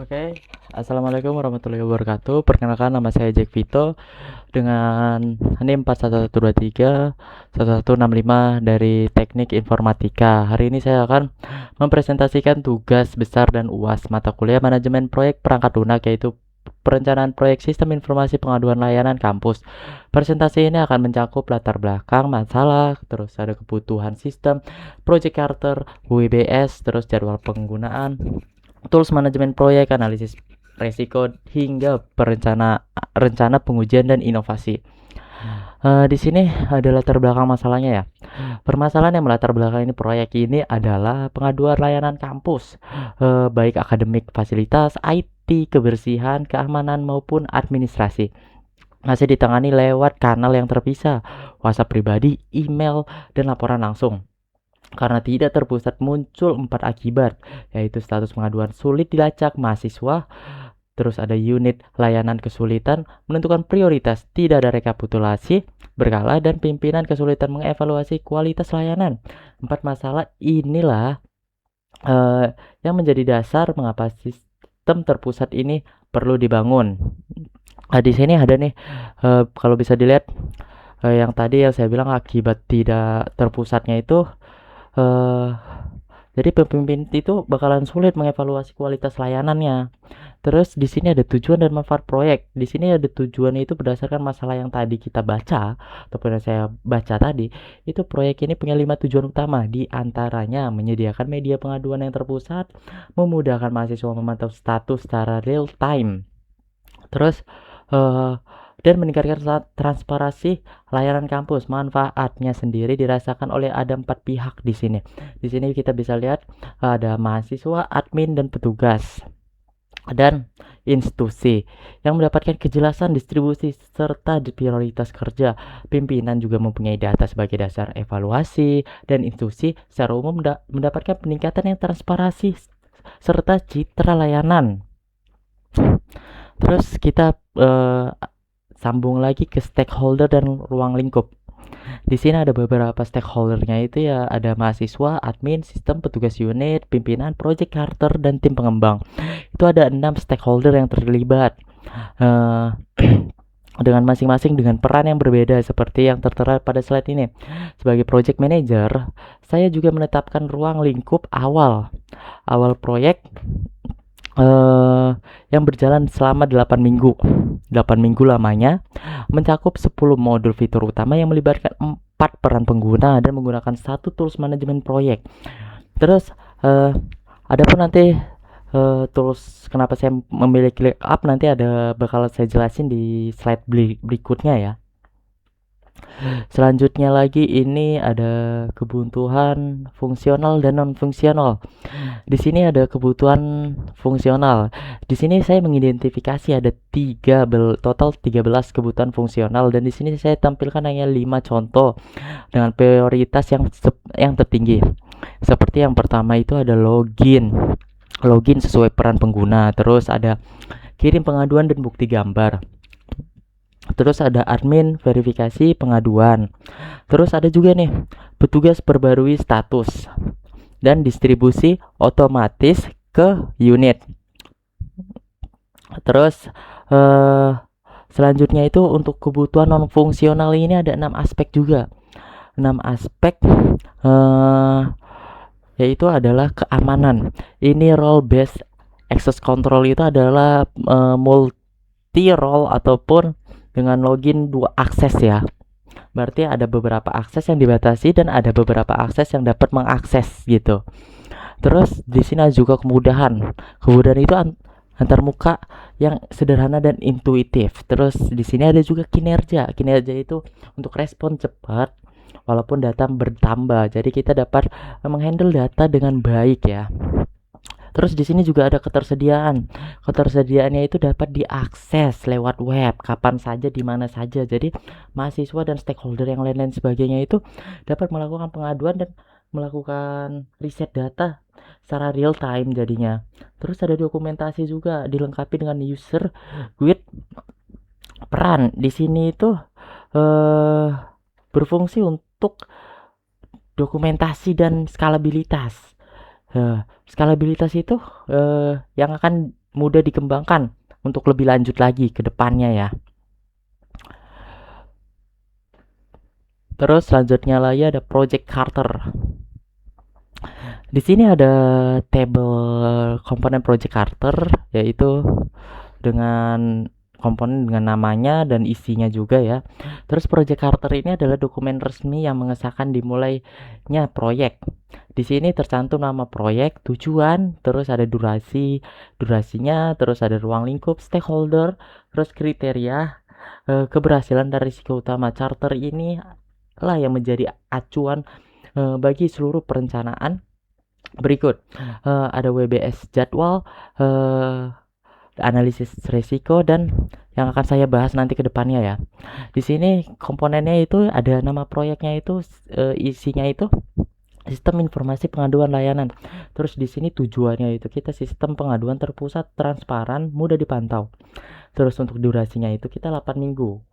Oke, Assalamualaikum warahmatullahi wabarakatuh. Perkenalkan, nama saya Jack Vito dengan NIM 41131165 dari Teknik Informatika. Hari ini saya akan mempresentasikan tugas besar dan UAS mata kuliah Manajemen Proyek Perangkat Lunak, yaitu Perencanaan Proyek Sistem Informasi Pengaduan Layanan Kampus. Presentasi ini akan mencakup latar belakang masalah, terus ada kebutuhan sistem, project charter, WBS, terus jadwal penggunaan, tools manajemen proyek, analisis resiko, hingga rencana pengujian dan inovasi. Di sini ada latar belakang masalahnya ya. Permasalahan yang melatar belakang ini proyek ini adalah pengaduan layanan kampus, baik akademik, fasilitas, IT, kebersihan, keamanan maupun administrasi. Masih ditangani lewat kanal yang terpisah, WhatsApp pribadi, email, dan laporan langsung. Karena tidak terpusat, muncul 4 akibat, yaitu status pengaduan sulit dilacak mahasiswa, terus ada unit layanan kesulitan menentukan prioritas, tidak ada rekapitulasi berkala, dan pimpinan kesulitan mengevaluasi kualitas layanan. 4 masalah inilah yang menjadi dasar mengapa sistem terpusat ini perlu dibangun. Di sini ada nih, kalau bisa dilihat, yang tadi yang saya bilang akibat tidak terpusatnya itu, eh jadi pemimpin itu bakalan sulit mengevaluasi kualitas layanannya. Terus di sini ada tujuan dan manfaat proyek. Di sini ada tujuan itu berdasarkan masalah yang tadi kita baca ataupun yang saya baca tadi. Itu proyek ini punya 5 tujuan utama, di antaranya menyediakan media pengaduan yang terpusat, memudahkan mahasiswa memantau status secara real time. Terus eh dan meningkatkan transparansi layanan kampus. Manfaatnya sendiri dirasakan oleh ada 4 pihak di sini. Di sini kita bisa lihat ada mahasiswa, admin, dan petugas, dan institusi yang mendapatkan kejelasan distribusi serta prioritas kerja. Pimpinan juga mempunyai data sebagai dasar evaluasi, dan institusi secara umum mendapatkan peningkatan yang transparansi serta citra layanan. Terus kita sambung lagi ke stakeholder dan ruang lingkup. Di sini ada beberapa stakeholdernya, itu ya ada mahasiswa, admin, sistem, petugas unit, pimpinan, project charter, dan tim pengembang. Itu ada 6 stakeholder yang terlibat, dengan masing-masing dengan peran yang berbeda seperti yang tertera pada slide ini. Sebagai project manager, saya juga menetapkan ruang lingkup awal proyek yang berjalan selama 8 minggu. 8 minggu lamanya, mencakup 10 modul fitur utama yang melibatkan 4 peran pengguna dan menggunakan satu tools manajemen proyek. Terus ada pun nanti tools kenapa saya memilih ClickUp nanti bakal saya jelasin di slide berikutnya ya. Selanjutnya lagi ini ada kebutuhan fungsional dan non fungsional. Di sini ada kebutuhan fungsional. Di sini saya mengidentifikasi ada total 13 kebutuhan fungsional, dan di sini saya tampilkan hanya 5 contoh dengan prioritas yang tertinggi. Seperti yang pertama itu ada login sesuai peran pengguna, terus ada kirim pengaduan dan bukti gambar. Terus ada admin verifikasi pengaduan. Terus ada juga nih petugas perbarui status dan distribusi otomatis ke unit. Terus selanjutnya itu untuk kebutuhan non fungsional ini ada 6 aspek juga. 6 aspek yaitu adalah keamanan. Ini role based access control itu adalah multi role ataupun dengan login 2 akses ya. Berarti ada beberapa akses yang dibatasi dan ada beberapa akses yang dapat mengakses gitu. Terus di sini juga kemudahan. Kemudahan itu antar muka yang sederhana dan intuitif. Terus di sini ada juga kinerja. Kinerja itu untuk respon cepat walaupun data bertambah. Jadi kita dapat menghandle data dengan baik ya. Terus di sini juga ada ketersediaan. Ketersediaannya itu dapat diakses lewat web kapan saja, di mana saja. Jadi mahasiswa dan stakeholder yang lain-lain sebagainya itu dapat melakukan pengaduan dan melakukan riset data secara real time jadinya. Terus ada dokumentasi juga dilengkapi dengan user guide. Peran di sini itu berfungsi untuk dokumentasi dan skalabilitas. Skalabilitas itu yang akan mudah dikembangkan untuk lebih lanjut lagi ke depannya ya. Terus selanjutnya lagi ada Project Carter. Di sini ada table komponen Project Carter, yaitu dengan komponen dengan namanya dan isinya juga ya. Terus Project Carter ini adalah dokumen resmi yang mengesahkan dimulainya proyek. Di sini tercantum nama proyek, tujuan, terus ada durasinya, terus ada ruang lingkup, stakeholder, terus kriteria, keberhasilan dan risiko utama. Charter ini lah yang menjadi acuan bagi seluruh perencanaan berikut. Ada WBS jadwal, analisis risiko, dan yang akan saya bahas nanti ke depannya ya. Di sini komponennya itu ada nama proyeknya itu, isinya itu sistem informasi pengaduan layanan. Terus di sini tujuannya itu kita sistem pengaduan terpusat, transparan, mudah dipantau. Terus untuk durasinya itu kita 8 minggu.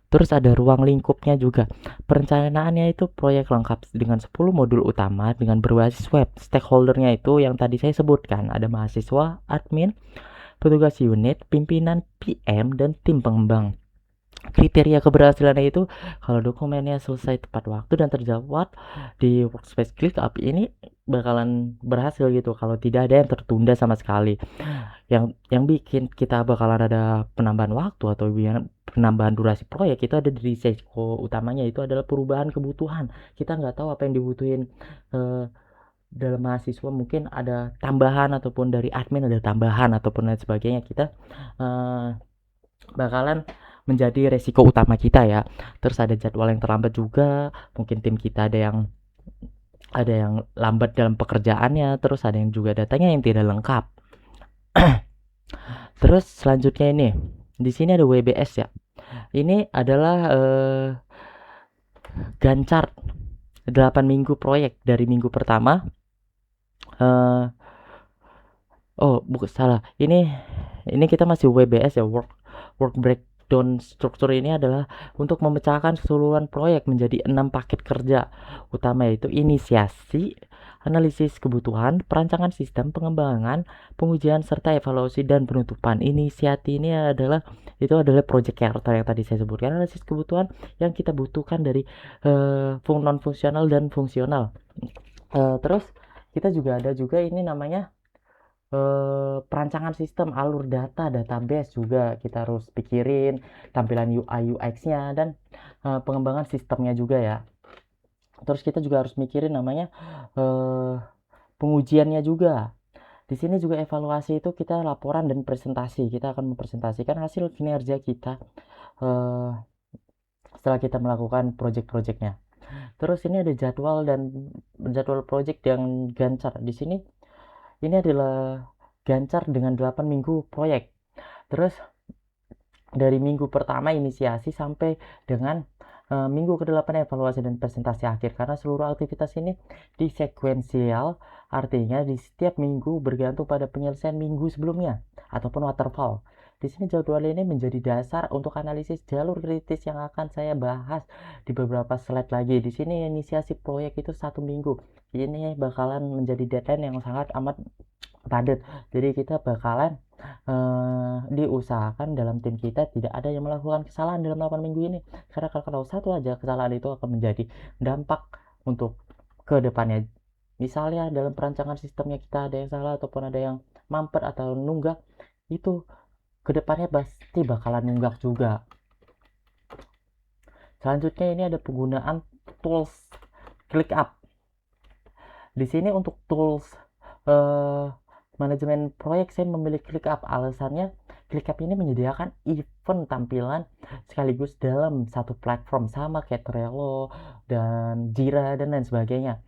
Terus ada ruang lingkupnya juga. Perencanaannya itu proyek lengkap dengan 10 modul utama dengan berbasis web. Stakeholdernya itu yang tadi saya sebutkan, ada mahasiswa, admin, petugas unit, pimpinan, PM, dan tim pengembang. Kriteria keberhasilannya itu kalau dokumennya selesai tepat waktu dan terjawab di workspace ClickUp ini bakalan berhasil gitu. Kalau tidak ada yang tertunda sama sekali. Yang bikin kita bakalan ada penambahan waktu atau penambahan durasi proyek itu ada di risiko utamanya, itu adalah perubahan kebutuhan. Kita nggak tahu apa yang dibutuhin eh, dalam mahasiswa, mungkin ada tambahan ataupun dari admin ada tambahan ataupun lain sebagainya. Kita eh, bakalan menjadi resiko utama kita ya. Terus ada jadwal yang terlambat juga, mungkin tim kita ada yang lambat dalam pekerjaannya, terus ada yang juga datanya yang tidak lengkap. Terus selanjutnya ini, di sini ada WBS ya. Ini adalah Gantt chart 8 minggu proyek dari minggu pertama. eh oh, bukan salah. Ini kita masih WBS ya, work breakdown struktur. Ini adalah untuk memecahkan keseluruhan proyek menjadi 6 paket kerja utama, yaitu inisiasi, analisis kebutuhan, perancangan sistem, pengembangan, pengujian, serta evaluasi dan penutupan. Inisiasi ini adalah project character yang tadi saya sebutkan, analisis kebutuhan yang kita butuhkan dari non fungsional dan fungsional. Terus kita juga ada juga ini namanya perancangan sistem, alur data, database juga kita harus pikirin, tampilan UI UX-nya, dan pengembangan sistemnya juga ya. Terus kita juga harus mikirin namanya pengujiannya juga. Di sini juga evaluasi itu kita laporan dan presentasi. Kita akan mempresentasikan hasil kinerja kita setelah kita melakukan project-projectnya. Terus ini ada jadwal project yang Gantt chart. Di sini ini adalah Gantt chart dengan 8 minggu proyek. Terus dari minggu pertama inisiasi sampai dengan minggu ke-8 evaluasi dan presentasi akhir, karena seluruh aktivitas ini disekuensial, artinya di setiap minggu bergantung pada penyelesaian minggu sebelumnya ataupun waterfall. Di sini jadwal ini menjadi dasar untuk analisis jalur kritis yang akan saya bahas di beberapa slide lagi. Di sini inisiasi proyek itu 1 minggu. Ini bakalan menjadi deadline yang sangat amat padat. Jadi kita bakalan diusahakan dalam tim kita tidak ada yang melakukan kesalahan dalam 8 minggu ini, karena kalau satu aja kesalahan itu akan menjadi dampak untuk ke depannya. Misalnya dalam perancangan sistemnya kita ada yang salah ataupun ada yang mampet atau nunggak, itu kedepannya pasti bakalan nunggak juga. Selanjutnya ini ada penggunaan tools ClickUp. Di sini untuk tools manajemen proyek saya memilih ClickUp. Alasannya ClickUp ini menyediakan event tampilan sekaligus dalam satu platform, sama kayak Trello dan Jira dan lain sebagainya.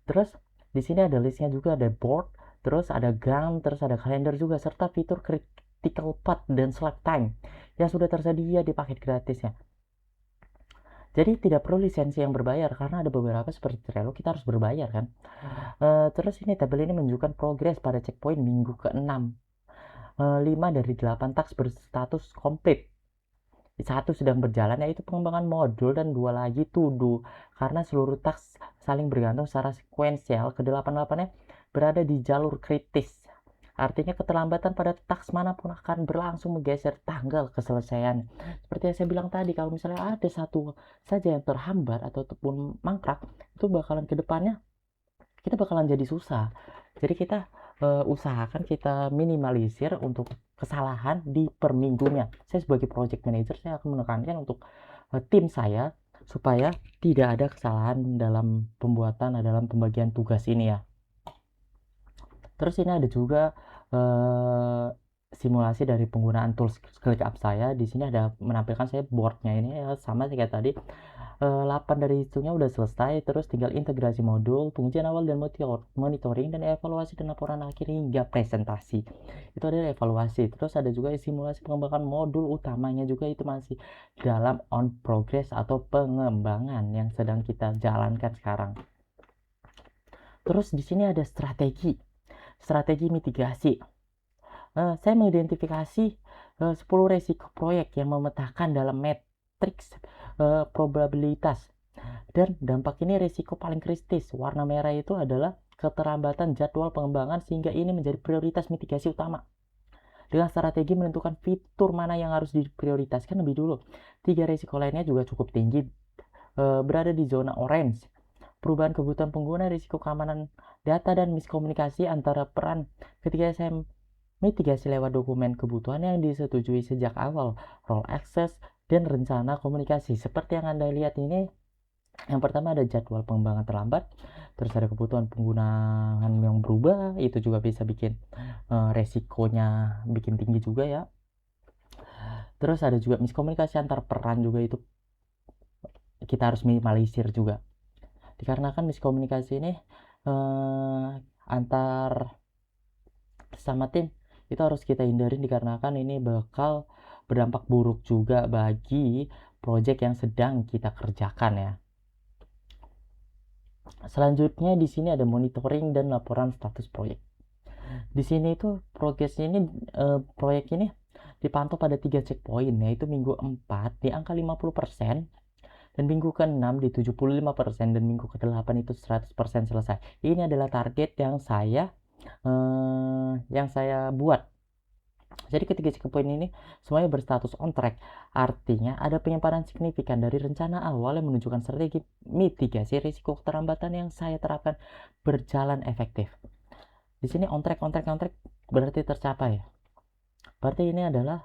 Terus di sini ada listnya juga, ada board, terus ada Gantt, terus ada kalender juga, serta fitur critical path dan slack time yang sudah tersedia di paket gratisnya. Jadi tidak perlu lisensi yang berbayar, karena ada beberapa seperti Trello kita harus berbayar kan. Terus ini tabel ini menunjukkan progres pada checkpoint minggu ke-6. 5 dari 8 task berstatus komplit. 1 sedang berjalan, yaitu pengembangan modul, dan 2 lagi to do, karena seluruh task saling bergantung secara sekuensial. Ke-8-8-nya berada di jalur kritis. Artinya keterlambatan pada task manapun akan berlangsung menggeser tanggal keselesaian. Seperti yang saya bilang tadi, kalau misalnya ada satu saja yang terhambat ataupun mangkrak, itu bakalan ke depannya kita bakalan jadi susah. Jadi kita usahakan kita minimalisir untuk kesalahan di per minggunya. Saya sebagai project manager, saya akan menekankan untuk tim saya supaya tidak ada kesalahan dalam pembuatan dalam pembagian tugas ini ya. Terus ini ada juga simulasi dari penggunaan tools ClickUp saya. Di sini ada menampilkan saya boardnya ini ya, sama kayak tadi. 8 dari itunya udah selesai, terus tinggal integrasi modul, pengujian awal dan monitoring, dan evaluasi dan laporan akhir hingga presentasi. Itu adalah evaluasi. Terus ada juga simulasi pengembangan modul utamanya juga, itu masih dalam on progress atau pengembangan yang sedang kita jalankan sekarang. Terus di sini ada strategi mitigasi. Saya mengidentifikasi 10 resiko proyek yang memetakan dalam matriks probabilitas, dan dampak ini resiko paling kritis. Warna merah itu adalah keterlambatan jadwal pengembangan, sehingga ini menjadi prioritas mitigasi utama. Dengan strategi menentukan fitur mana yang harus diprioritaskan lebih dulu. 3 resiko lainnya juga cukup tinggi, berada di zona orange. Perubahan kebutuhan pengguna, risiko keamanan data, dan miskomunikasi antara peran. Ketika saya mitigasi lewat dokumen kebutuhan yang disetujui sejak awal, role access, dan rencana komunikasi. Seperti yang Anda lihat ini, yang pertama ada jadwal pengembangan terlambat, terus ada kebutuhan penggunaan yang berubah, itu juga bisa bikin resikonya bikin tinggi juga ya. Terus ada juga miskomunikasi antar peran juga, itu kita harus minimalisir juga, dikarenakan miskomunikasi ini antar sama tim itu harus kita hindarin, dikarenakan ini bakal berdampak buruk juga bagi project yang sedang kita kerjakan ya. Selanjutnya di sini ada monitoring dan laporan status proyek. Di sini itu progresnya ini proyek ini dipantau pada 3 checkpoint, yaitu minggu 4 di angka 50%, dan minggu ke-6 di 75%, dan minggu ke-8 itu 100% selesai. Ini adalah target yang saya buat. Jadi ketiga checkpoint ini semuanya berstatus on track. Artinya ada penyimpanan signifikan dari rencana awal yang menunjukkan strategi mitigasi risiko keterlambatan yang saya terapkan berjalan efektif. Di sini on track berarti tercapai. Berarti ini adalah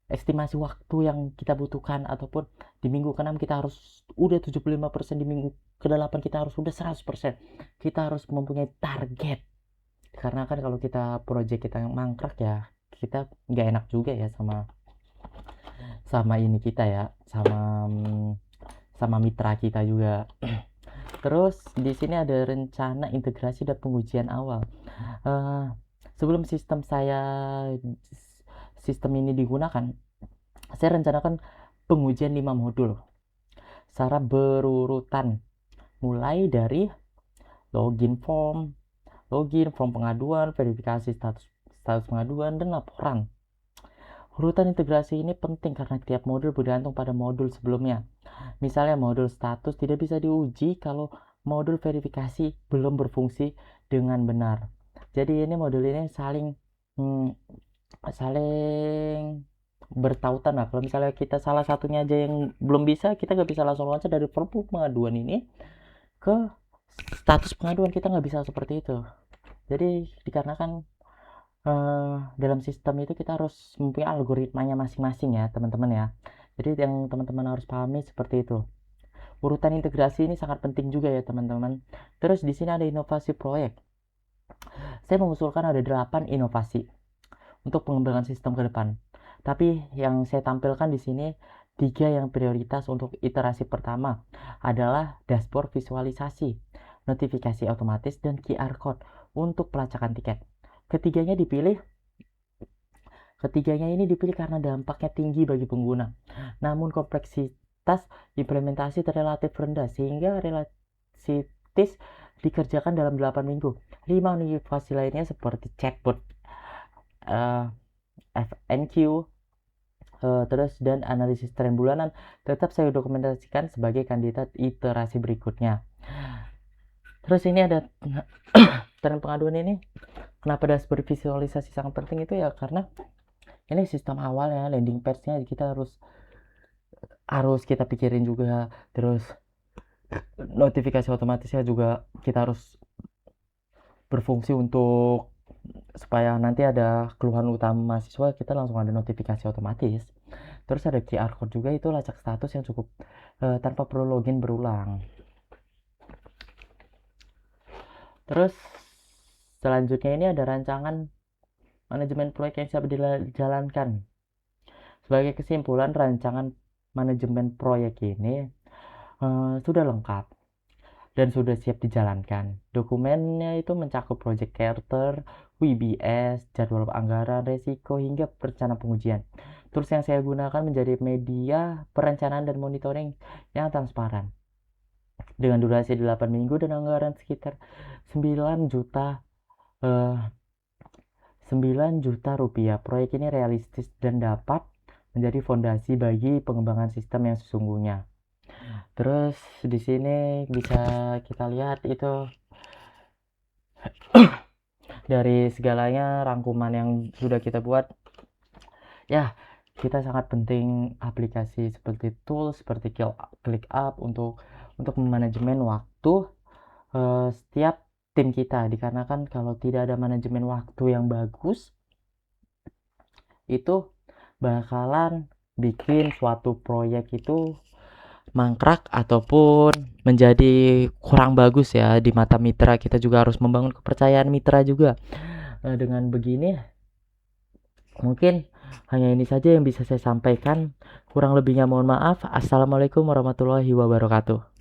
estimasi waktu yang kita butuhkan, ataupun di minggu ke-6 kita harus udah 75%, di minggu ke-8 kita harus udah 100%. Kita harus mempunyai target. Karena kan kalau kita project kita mangkrak ya, kita nggak enak juga ya sama ini kita ya, sama mitra kita juga. Terus di sini ada rencana integrasi dan pengujian awal. Sebelum sistem ini digunakan, saya rencanakan pengujian 5 modul secara berurutan, mulai dari login form pengaduan, verifikasi status pengaduan, dan laporan. Urutan integrasi ini penting karena tiap modul bergantung pada modul sebelumnya. Misalnya modul status tidak bisa diuji kalau modul verifikasi belum berfungsi dengan benar. Jadi ini modul ini saling bertautan lah. Kalau misalnya kita salah satunya aja yang belum bisa, kita nggak bisa langsung loncat dari form pengaduan ini ke status pengaduan, kita nggak bisa seperti itu. Jadi dikarenakan dalam sistem itu kita harus mempunyai algoritmanya masing-masing ya teman-teman ya. Jadi yang teman-teman harus pahami seperti itu. Urutan integrasi ini sangat penting juga ya teman-teman. Terus di sini ada inovasi proyek. Saya mengusulkan ada 8 inovasi untuk pengembangan sistem ke depan. Tapi yang saya tampilkan di sini 3 yang prioritas untuk iterasi pertama adalah dashboard visualisasi, notifikasi otomatis, dan QR code untuk pelacakan tiket. Ketiganya ini dipilih karena dampaknya tinggi bagi pengguna. Namun kompleksitas implementasi relatif rendah, sehingga realistis dikerjakan dalam 8 minggu. 5 inovasi lainnya seperti chatbot, FNQ, terus dan analisis tren bulanan tetap saya dokumentasikan sebagai kandidat iterasi berikutnya. Terus ini ada tren pengaduan ini Kenapa dashboard visualisasi sangat penting itu ya karena ini sistem awal ya, landing page-nya kita harus kita pikirin juga, terus notifikasi otomatisnya juga kita harus berfungsi untuk supaya nanti ada keluhan utama mahasiswa kita langsung ada notifikasi otomatis. Terus ada QR code juga, itu lacak status yang cukup tanpa perlu login berulang. Terus selanjutnya ini ada rancangan manajemen proyek yang siap dijalankan. Sebagai kesimpulan, rancangan manajemen proyek ini sudah lengkap dan sudah siap dijalankan. Dokumennya itu mencakup project charter, WBS, jadwal anggaran, resiko, hingga rencana pengujian. Tools yang saya gunakan menjadi media perencanaan dan monitoring yang transparan. Dengan durasi 8 minggu dan anggaran sekitar 9 juta 9 juta rupiah. Proyek ini realistis dan dapat menjadi fondasi bagi pengembangan sistem yang sesungguhnya. Terus di sini bisa kita lihat itu dari segalanya rangkuman yang sudah kita buat. Ya, kita sangat penting aplikasi seperti tools seperti ClickUp untuk memanajemen waktu setiap tim kita, dikarenakan kalau tidak ada manajemen waktu yang bagus itu bakalan bikin suatu proyek itu mangkrak ataupun menjadi kurang bagus ya di mata mitra. Kita juga harus membangun kepercayaan mitra juga. Dengan begini mungkin hanya ini saja yang bisa saya sampaikan, kurang lebihnya mohon maaf. Assalamualaikum warahmatullahi wabarakatuh.